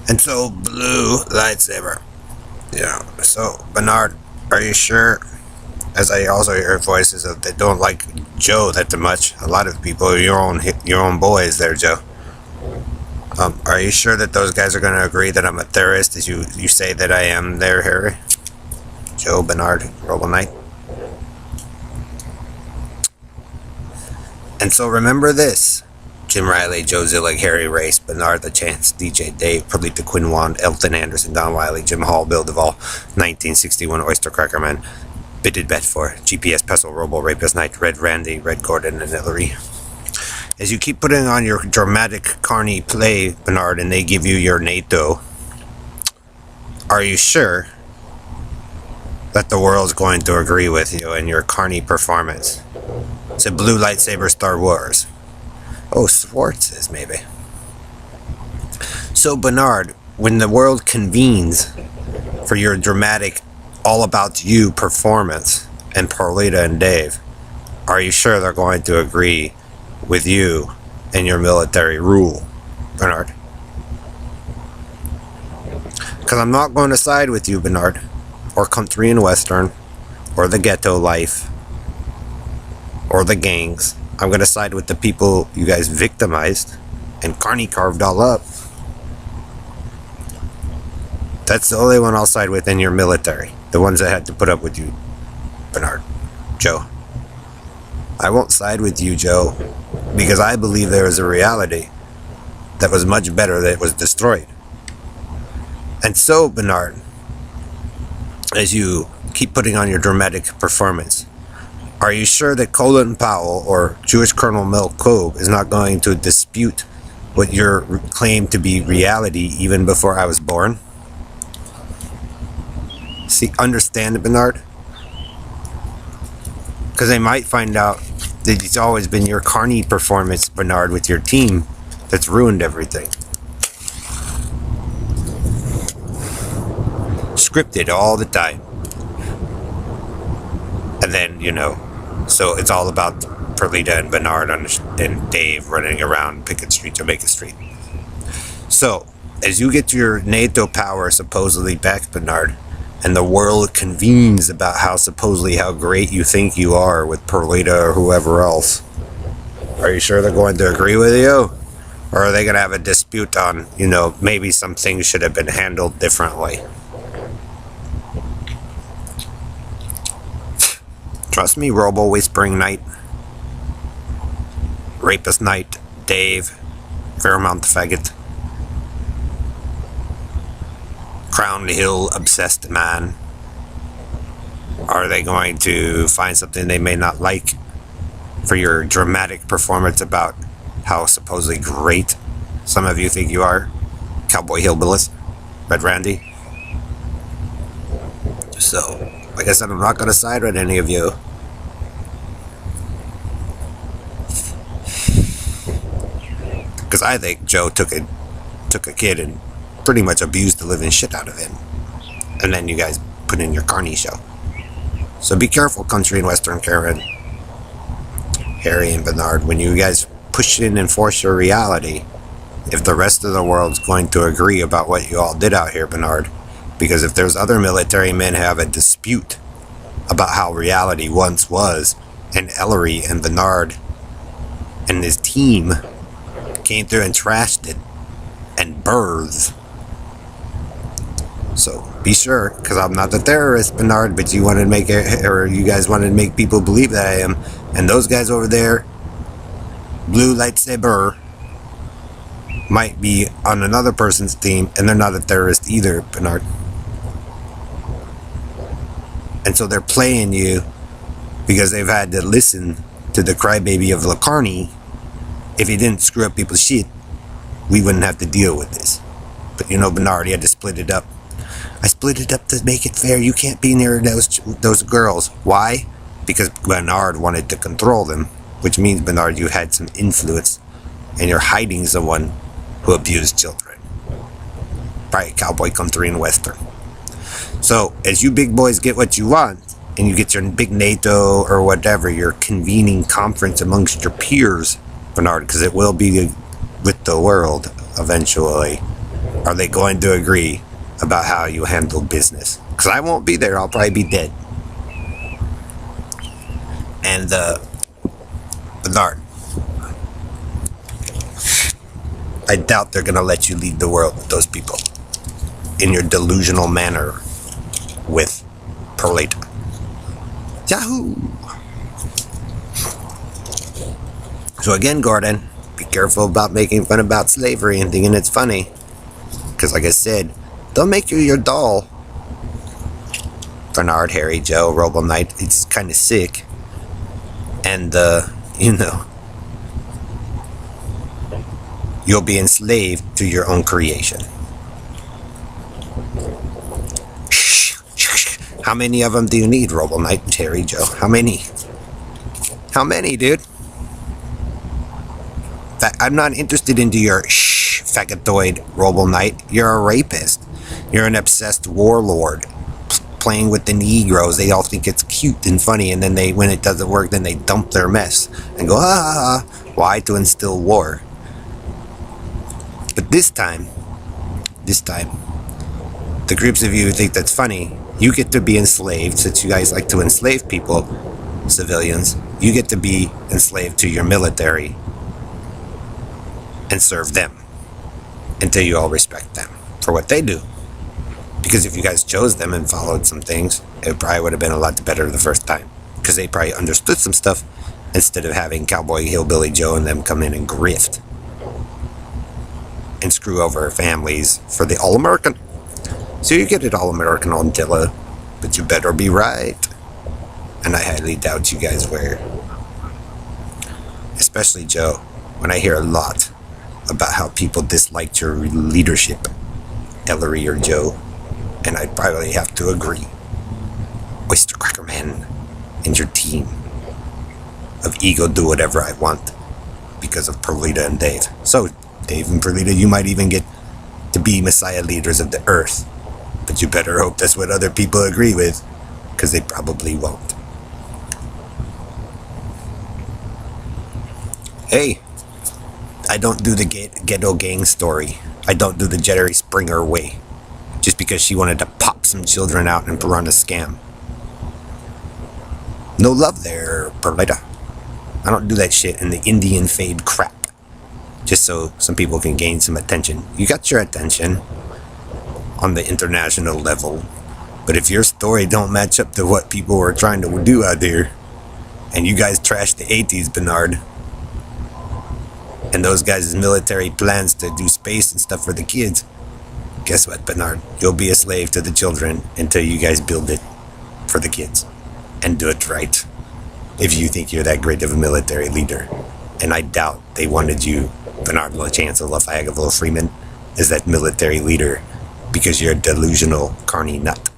And so, blue lightsaber. Yeah. So, Bernard, are you sure? As I also hear voices of they don't like Joe that much. A lot of people, your own boys there, Joe. Are you sure that those guys are going to agree that I'm a terrorist, as you say that I am there, Harry? Joe, Bernard, Robo Knight. And so remember this. Jim Riley, Joe Zillig, Harry Race, Bernard the Chance, DJ Dave, Perlita Quinwand, Elton Anderson, Don Wiley, Jim Hall, Bill Duvall, 1961 Oyster Cracker Man, Bitted Bet for GPS Pestle, Robo Rapist Knight, Red Randy, Red Gordon, and Hillary. As you keep putting on your dramatic carny play, Bernard, and they give you your NATO, are you sure that the world's going to agree with you and your carny performance? It's a blue lightsaber Star Wars. Oh, Swartz is maybe. So, Bernard, when the world convenes for your dramatic all about you performance and Perlita and Dave, are you sure they're going to agree with you and your military rule, Bernard? Because I'm not going to side with you, Bernard, or country and western, or the ghetto life, or the gangs. I'm going to side with the people you guys victimized and carny carved all up. That's the only one I'll side with in your military. The ones that had to put up with you, Bernard. Joe. I won't side with you, Joe, because I believe there is a reality that was much better that was destroyed. And so, Bernard, as you keep putting on your dramatic performance, are you sure that Colin Powell or Jewish Colonel Mel Kobe is not going to dispute what your claim to be reality even before I was born? See, understand it, Bernard? Because they might find out that it's always been your carny performance, Bernard, with your team that's ruined everything. Scripted all the time. And then, so it's all about Perlita and Bernard and Dave running around Pickett Street, Jamaica Street. So, as you get your NATO power supposedly back, Bernard, and the world convenes about how great you think you are with Perlita or whoever else, are you sure they're going to agree with you? Or are they going to have a dispute on, maybe some things should have been handled differently? Trust me, Robo Whispering Knight, Rapist Knight, Dave, Fairmount Faggot, Crown Hill Obsessed Man. Are they going to find something they may not like for your dramatic performance about how supposedly great some of you think you are? Cowboy Hillbillies, Red Randy. So, like I said, I'm not going to side with any of you. Because I think Joe took a kid and pretty much abused the living shit out of him. And then you guys put in your carny show. So be careful, country and western Karen, Harry and Bernard, when you guys push in and force your reality, if the rest of the world's going to agree about what you all did out here, Bernard. Because if there's other military men who have a dispute about how reality once was, and Ellery and Bernard and his team came through and trashed it and birthed. So be sure, because I'm not the terrorist, Bernard, but you wanted to make it, or you guys wanted to make people believe that I am. And those guys over there, blue lightsaber, might be on another person's team, and they're not a terrorist either, Bernard. And so they're playing you because they've had to listen to the crybaby of Lacarni. If he didn't screw up people's shit, we wouldn't have to deal with this. But Bernard, he had to split it up. I split it up to make it fair. You can't be near those girls. Why? Because Bernard wanted to control them, which means, Bernard, you had some influence, and you're hiding someone who abused children. Right, cowboy, country, and western. So, as you big boys get what you want, and you get your big NATO or whatever, your convening conference amongst your peers, Bernard, because it will be with the world eventually. are they going to agree about how you handle business? Because I won't be there. I'll probably be dead. And Bernard, I doubt they're going to let you lead the world with those people in your delusional manner with Perlita. Yahoo! So again, Gordon, be careful about making fun about slavery and thinking it's funny. Because like I said, they'll make you your doll. Bernard, Harry, Joe, Robo Knight, it's kind of sick. And, you'll be enslaved to your own creation. How many of them do you need, Robo Knight, Harry, Joe? How many? How many, dude? I'm not interested into your faggotoid, Robo Knight. You're a rapist. You're an obsessed warlord playing with the Negroes. They all think it's cute and funny, and then when it doesn't work, then they dump their mess and go, why? To instill war. But this time, the groups of you who think that's funny, you get to be enslaved, since you guys like to enslave people, civilians. You get to be enslaved to your military and serve them until you all respect them for what they do. Because if you guys chose them and followed some things, it probably would have been a lot better the first time. Because they probably understood some stuff instead of having Cowboy Hillbilly Joe and them come in and grift and screw over families for the All-American. So you get it All-American on Tilla, but you better be right. And I highly doubt you guys were. Especially Joe, when I hear a lot about how people disliked your leadership, Ellery or Joe, and I'd probably have to agree. Oyster Cracker Man and your team of ego do whatever I want because of Perlita and Dave. So, Dave and Perlita, you might even get to be Messiah leaders of the earth, but you better hope that's what other people agree with, because they probably won't. Hey, I don't do the ghetto gang story. I don't do the Jerry Springer way. Just because she wanted to pop some children out and run a scam. No love there, Perlita. I don't do that shit in the Indian fade crap. Just so some people can gain some attention. You got your attention on the international level. But if your story don't match up to what people were trying to do out there, and you guys trashed the 80s, Bernard, and those guys' military plans to do space and stuff for the kids, guess what, Bernard? You'll be a slave to the children until you guys build it for the kids. And do it right. If you think you're that great of a military leader. And I doubt they wanted you, Bernard LaChancellor Lafayette Freeman, as that military leader because you're a delusional carny nut.